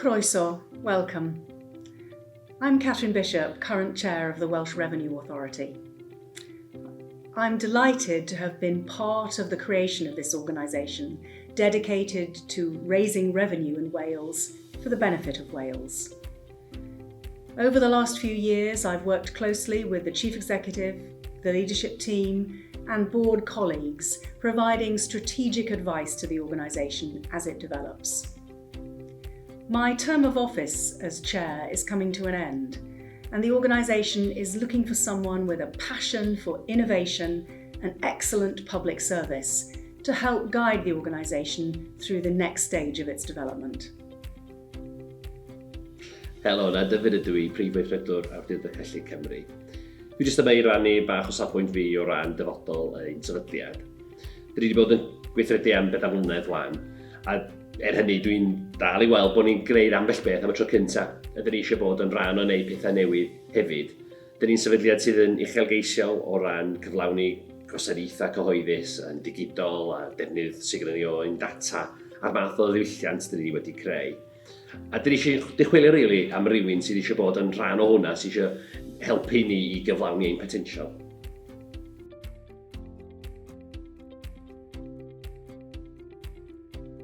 Croeso, welcome. I'm Kathryn Bishop, current chair of the Welsh Revenue Authority. I'm delighted to have been part of the creation of this organisation dedicated to raising revenue in Wales for the benefit of Wales. Over the last few years, I've worked closely with the Chief Executive, the leadership team and board colleagues, providing strategic advice to the organisation as it develops. My term of office as chair is coming to an end, and the organisation is looking for someone with a passion for innovation and excellent public service to help guide the organisation through the next stage of its development. Helo, na Dyfed ydw i, Prif Weithredwr Awdurdod Cymru. Dwi jyst yma i rannu bach o safbwynt fi o ran dyfodol ein sefydliad. Dwi wedi bod yn gweithredu am bedair blynedd wan, a hynny dwi'n dal i weld bod ni'n gwneud ambell beth am y tro cyntaf. Ydyn ni eisiau bod yn rhan o wneud pethau newydd hefyd. Dyn ni'n sefydliad sydd yn uchelgeisiol o ran cyflawni gwasanaethau cyhoeddus yn digidol a defnydd sydd gyda ni o ein data a'r math o ddiwylliant dyn ni wedi creu. A dyn ni eisiau dychwelio am rywun sydd eisiau bod yn rhan o hwnna, sydd eisiau helpu ni i gyflawni ein potensial.